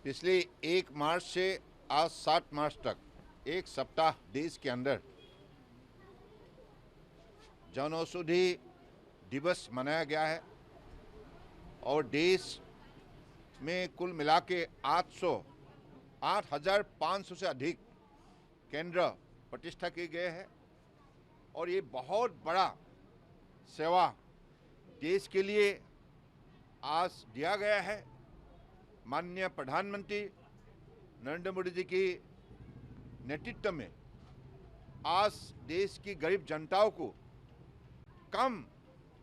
पिछले 1 मार्च से आज 7 मार्च तक एक सप्ताह देश के अंदर जन औषधि दिवस मनाया गया है और देश में कुल मिला के 8,500 से अधिक केंद्र प्रतिष्ठा किए गए हैं और ये बहुत बड़ा सेवा देश के लिए आज दिया गया है। माननीय प्रधानमंत्री नरेंद्र मोदी जी की नेतृत्व में आज देश की गरीब जनताओं को कम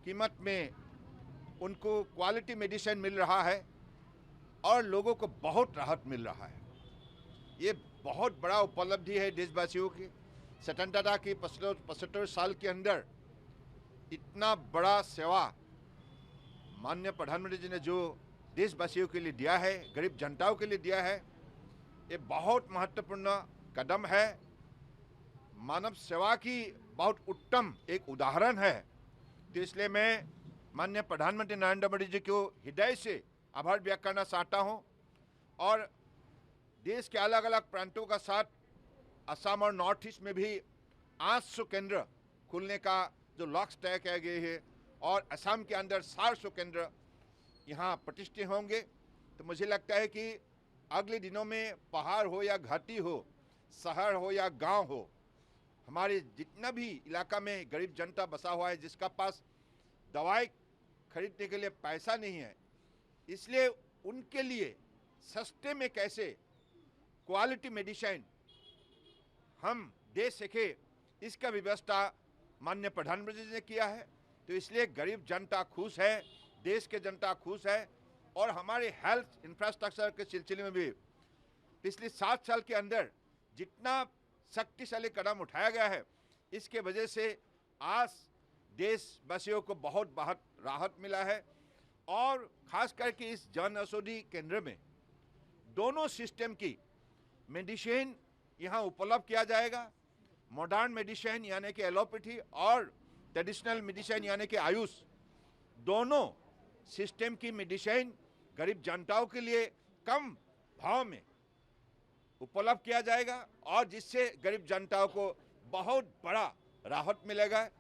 कीमत में उनको क्वालिटी मेडिसिन मिल रहा है और लोगों को बहुत राहत मिल रहा है। ये बहुत बड़ा उपलब्धि है देशवासियों की। स्वतंत्रता की 75 साल के अंदर इतना बड़ा सेवा माननीय प्रधानमंत्री जी ने जो देशवासियों के लिए दिया है, गरीब जनताओं के लिए दिया है, ये बहुत महत्वपूर्ण कदम है। मानव सेवा की बहुत उत्तम एक उदाहरण है। तो इसलिए मैं माननीय प्रधानमंत्री नरेंद्र मोदी जी को हृदय से आभार व्यक्त करना चाहता हूं और देश के अलग अलग प्रांतों का साथ असम और नॉर्थ ईस्ट में भी 800 केंद्र खुलने का जो लक्ष्य तय किया गया है और असम के अंदर 400 केंद्र यहाँ प्रतिष्ठित होंगे। तो मुझे लगता है कि अगले दिनों में पहाड़ हो या घाटी हो, शहर हो या गांव हो, हमारे जितना भी इलाका में गरीब जनता बसा हुआ है जिसका पास दवाई खरीदने के लिए पैसा नहीं है, इसलिए उनके लिए सस्ते में कैसे क्वालिटी मेडिसिन हम दे सके, इसका व्यवस्था माननीय प्रधानमंत्री जी ने किया है। तो इसलिए गरीब जनता खुश है, देश के जनता खुश है और हमारे हेल्थ इंफ्रास्ट्रक्चर के सिलसिले में भी पिछले 7 साल के अंदर जितना शक्तिशाली कदम उठाया गया है, इसके वजह से आज देशवासियों को बहुत राहत मिला है। और खास करके इस जन औषधि केंद्र में दोनों सिस्टम की मेडिसिन यहाँ उपलब्ध किया जाएगा। मॉडर्न मेडिसिन यानी कि एलोपैथी और ट्रेडिशनल मेडिसिन यानी कि आयुष, दोनों सिस्टम की मेडिसिन गरीब जनताओं के लिए कम भाव में उपलब्ध किया जाएगा और जिससे गरीब जनताओं को बहुत बड़ा राहत मिलेगा।